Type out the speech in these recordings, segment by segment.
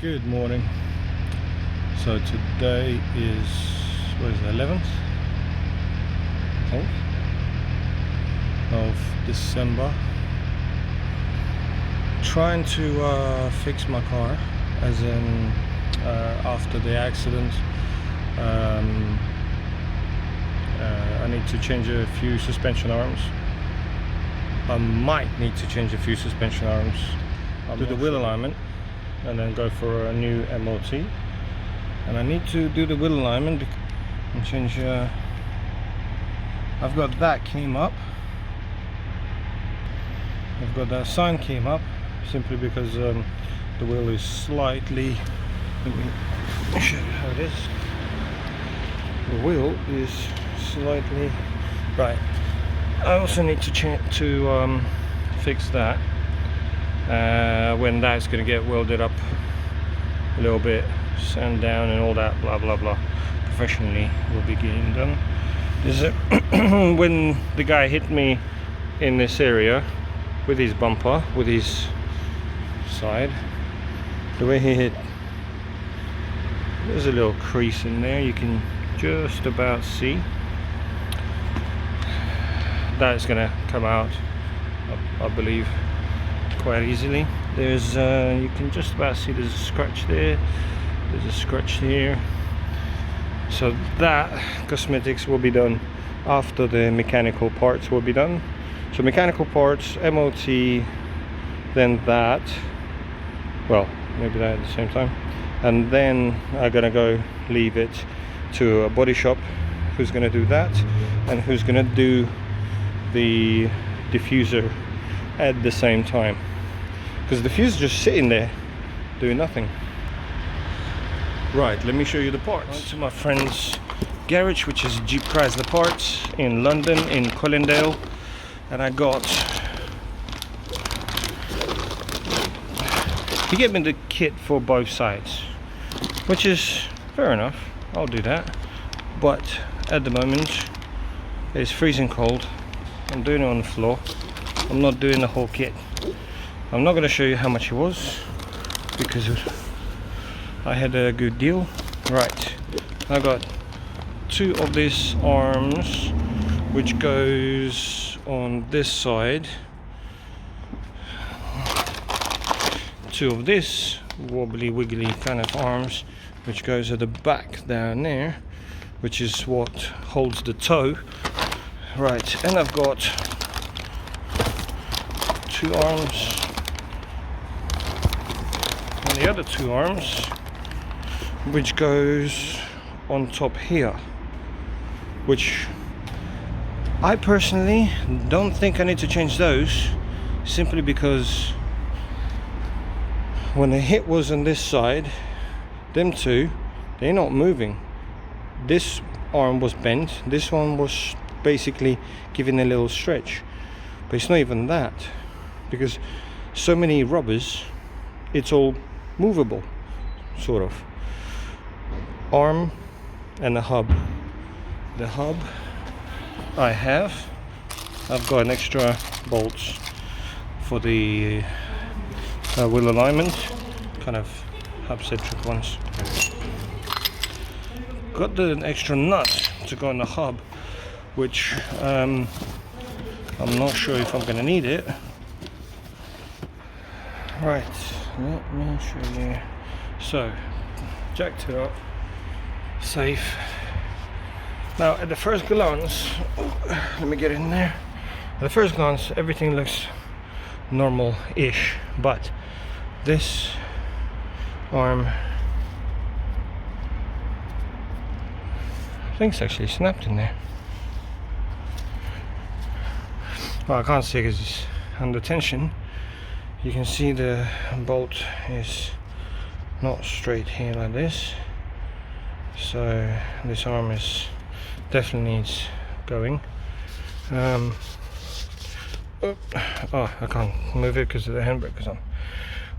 Good morning. So today is, what is it, 11th, I think, of December. Trying to fix my car, as in after the accident. I need to change a few suspension arms. I might need to change a few suspension arms, do the wheel alignment, and then go for a new MOT. And I need to do the wheel alignment and change. I've got that came up. I've got that sign came up simply because the wheel is slightly. Let me show you how it is. The wheel is slightly right. I also need to fix that. When that's going to get welded up a little bit, sand down and all that blah blah blah, professionally will be getting done. Is it when the guy hit me in this area with his bumper, with his side, the way he hit, there's a little crease in there, you can just about see. That's gonna come out, I believe, quite easily. There's you can just about see there's a scratch there, there's a scratch here. So that cosmetics will be done after the mechanical parts will be done. So mechanical parts, MOT, then that, well, maybe that at the same time, and then I'm gonna go leave it to a body shop who's gonna do that, and who's gonna do the diffuser at the same time, because the diffuser just sitting there doing nothing. Right, let me show you the parts. To my friend's garage, which is Jeep Chrysler Parts in London, in Colindale, and I got, he gave me the kit for both sides, which is fair enough, I'll do that. But at the moment it's freezing cold, I'm doing it on the floor, I'm not doing the whole kit. I'm not going to show you how much it was because I had a good deal. Right, I got two of these arms which goes on this side, two of this wobbly wiggly kind of arms which goes at the back down there, which is what holds the toe. Right, and I've got two arms, and the other two arms which goes on top here, which I personally don't think I need to change those, simply because when the hit was on this side, them two, they're not moving. This arm was bent, this one was basically giving a little stretch, but it's not even that, because so many rubbers, it's all movable, sort of. Arm and the hub. The hub I've got an extra bolts for the wheel alignment, kind of hub centric ones. Got the extra nut to go in the hub, which I'm not sure if I'm gonna need it. Right, let me show you. So, jacked it up, safe. Now at the first glance, let me get in there. At the first glance, everything looks normal-ish, but this arm, I think it's actually snapped in there. Well, I can't see because it's under tension. You can see the bolt is not straight here like this, so this arm is definitely needs going. Oh, I can't move it because the handbrake is on.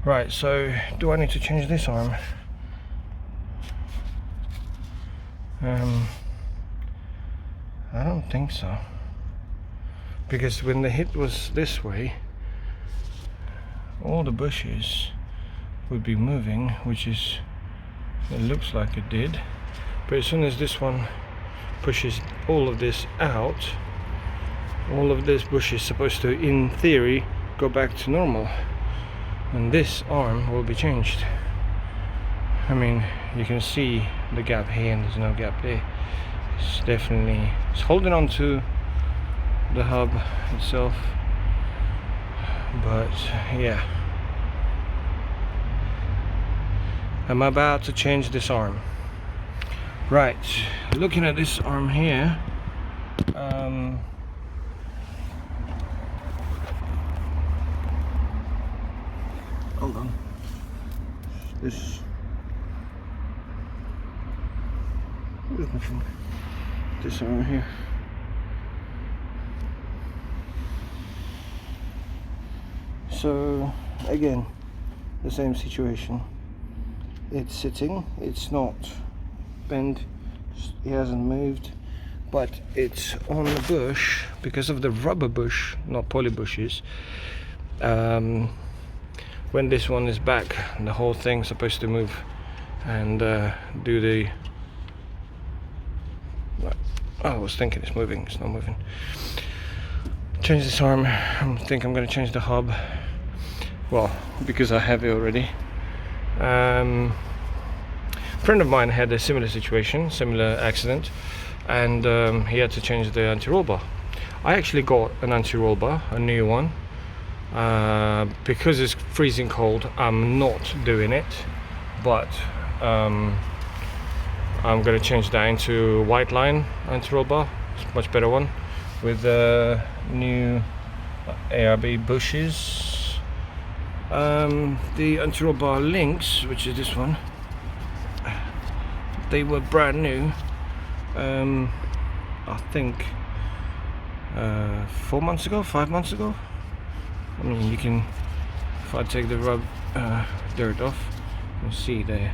Right, so do I need to change this arm? I don't think so, because when the hit was this way, all the bushes would be moving, which is, it looks like it did, but as soon as this one pushes all of this out, all of this bush is supposed to, in theory, go back to normal, and this arm will be changed. I mean, you can see the gap here and there's no gap there. It's definitely, it's holding on to the hub itself, but yeah, I'm about to change this arm. Right, looking at this arm here, hold on, this arm here, so again the same situation. It's sitting, it's not bent, it hasn't moved, but it's on the bush because of the rubber bush, not poly bushes. When this one is back, the whole thing's supposed to move and do the, I was thinking it's moving, it's not moving. Change this arm. I think I'm going to change the hub, well, because I have it already. A friend of mine had a similar situation, similar accident, and he had to change the anti-roll bar. I actually got an anti-roll bar, a new one. Because it's freezing cold, I'm not doing it, but I'm going to change that into white line anti-roll bar. It's a much better one with the new ARB bushes. The anti-roll bar links, which is this one, they were brand new. I think 4 months ago, 5 months ago. I mean, you can, if I take the dirt off, you'll see they're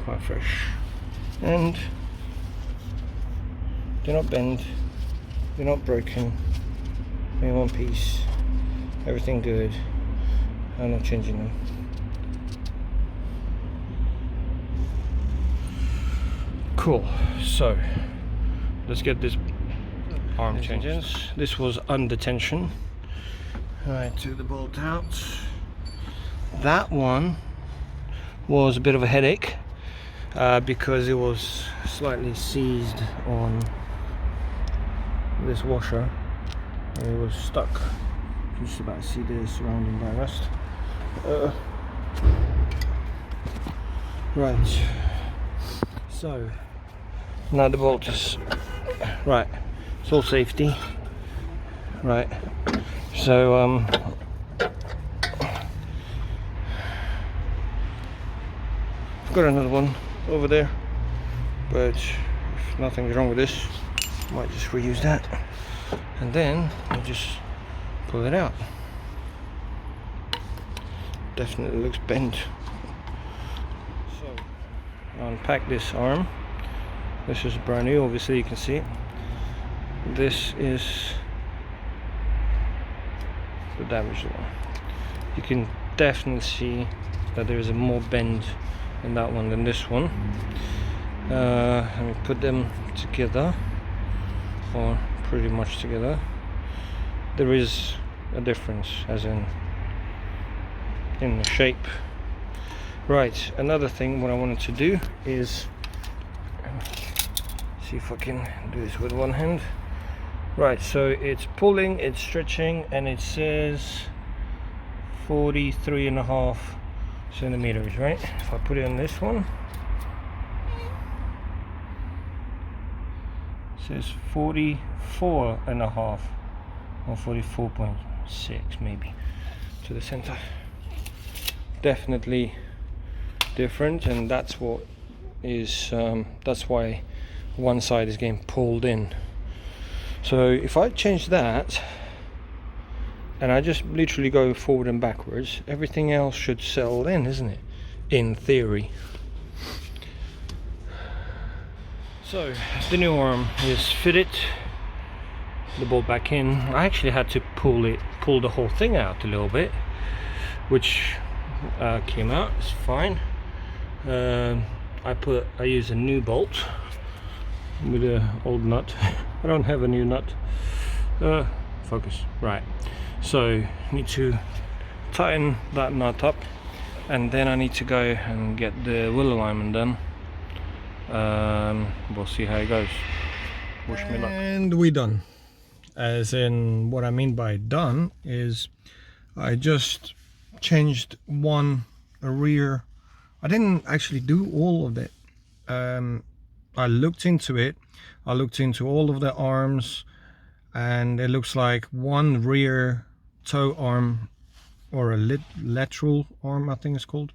quite fresh, and they're not bent, they're not broken, they're in one piece, everything good. I'm not changing them. Cool, so let's get this arm changed. This was under tension. Right, took the bolt out. That one was a bit of a headache because it was slightly seized on this washer. It was stuck. You just about see the surrounding by rust. Right, so now the bolt is right. It's all safety. Right. So I've got another one over there, but if nothing's wrong with this, I might just reuse that, and then I'll just pull it out. Definitely looks bent. So I'll unpack this arm. This is brand new, obviously you can see it. This is the damaged one. You can definitely see that there is a more bend in that one than this one. Let me put them together, or pretty much together. There is a difference, as in the shape. Right, another thing what I wanted to do is see if I can do this with one hand. Right, so it's pulling, it's stretching, and it says 43.5 centimeters, right? If I put it on this one, it says 44.5 or 44.6 maybe to the center. Definitely different, and that's what is that's why one side is getting pulled in. So if I change that and I just literally go forward and backwards, everything else should settle in, isn't it? In theory. So the new arm is fitted, the bolt back in. I actually had to pull the whole thing out a little bit, which came out. It's fine. I use a new bolt with an old nut. I don't have a new nut. Focus. Right. So need to tighten that nut up, and then I need to go and get the wheel alignment done. We'll see how it goes. Wish me luck. And we're done. As in, what I mean by done is I just changed a rear. I didn't actually do all of it. I looked into it. I looked into all of the arms, and it looks like one rear toe arm, or a lateral arm, I think it's called.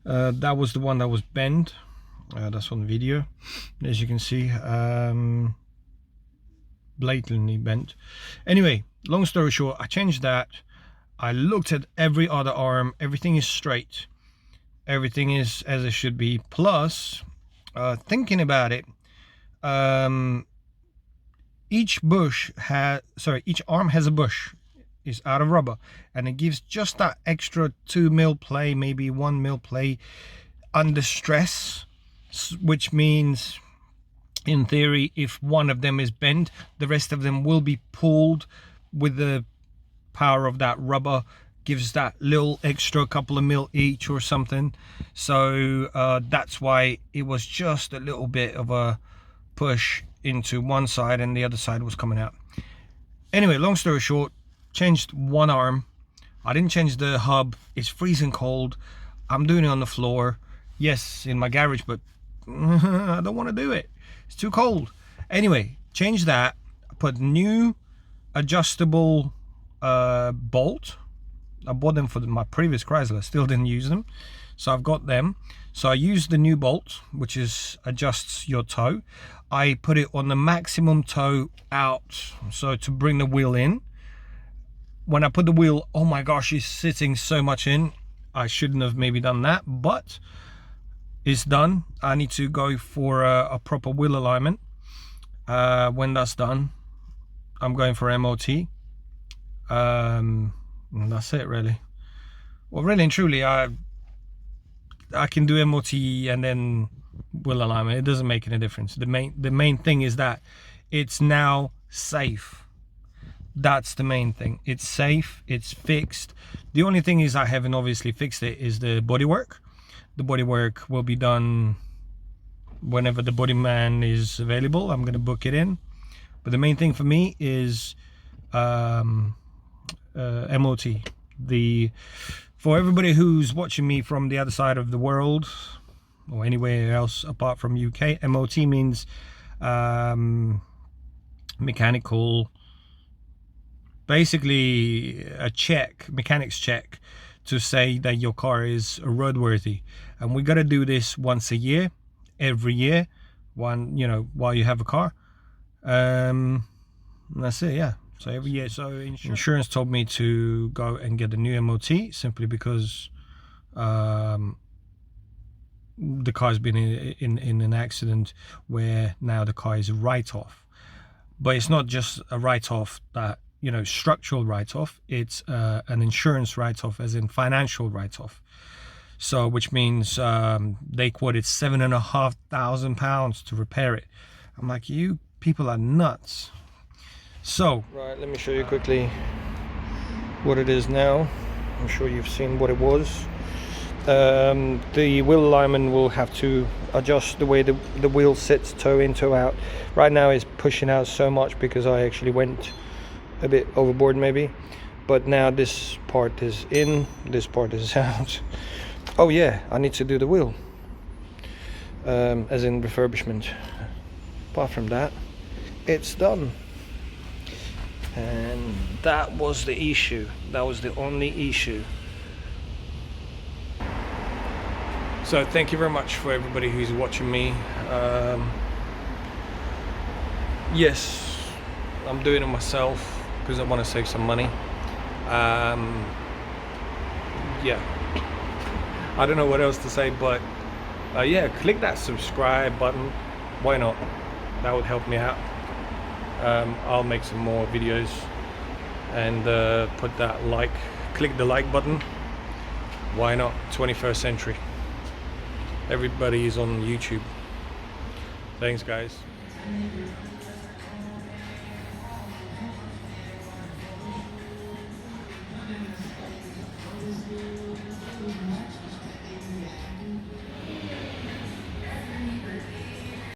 That was the one that was bent. That's on the video, as you can see, blatantly bent. Anyway, long story short, I changed that. I looked at every other arm. Everything is straight. Everything is as it should be. Plus, thinking about it, each arm has a bush. It's out of rubber, and it gives just that extra 2 mil play, maybe 1 mil play under stress, which means, in theory, if one of them is bent, the rest of them will be pulled with the power of that rubber. Gives that little extra couple of mil each or something. So that's why it was just a little bit of a push into one side, and the other side was coming out. Anyway, long story short, changed one arm. I didn't change the hub. It's freezing cold. I'm doing it on the floor. Yes, in my garage, but I don't want to do it. It's too cold. Anyway, change that. Put new adjustable bolt. I bought them for my previous Chrysler. Still didn't use them, so I've got them. So I used the new bolt, which adjusts your toe. I put it on the maximum toe out, so to bring the wheel in. When I put the wheel, oh my gosh, it's sitting so much in. I shouldn't have maybe done that, but it's done. I need to go for a proper wheel alignment. When that's done, I'm going for MOT. And that's it, really. Well, really and truly, I can do MOT and then wheel alignment. It doesn't make any difference. The main thing is that it's now safe. That's the main thing. It's safe, it's fixed. The only thing is I haven't obviously fixed it is the bodywork. The bodywork will be done whenever the body man is available. I'm going to book it in. But the main thing for me is MOT. For everybody who's watching me from the other side of the world or anywhere else apart from UK, MOT means mechanical, basically a mechanics check to say that your car is roadworthy. And we got to do this once a year, every year, while you have a car. That's it, yeah. So every year. So insurance told me to go and get a new MOT simply because the car's been in an accident where now the car is a write-off. But it's not just a write-off that, structural write-off. It's an insurance write-off, as in financial write-off. So which means they quoted £7,500 to repair it. I'm like, you people are nuts. So right, let me show you quickly what it is now. I'm sure you've seen what it was. The wheel alignment will have to adjust the way the wheel sits, toe in, toe out. Right now it's pushing out so much because I actually went a bit overboard maybe, but now this part is in, this part is out. Oh yeah, I need to do the wheel, as in refurbishment. Apart from that, it's done. And that was the issue. That was the only issue. So thank you very much for everybody who's watching me. Yes, I'm doing it myself because I want to save some money. Yeah, I don't know what else to say, but yeah, click that subscribe button. Why not? That would help me out. I'll make some more videos and click the like button. Why not? 21st century. Everybody is on YouTube. Thanks, guys.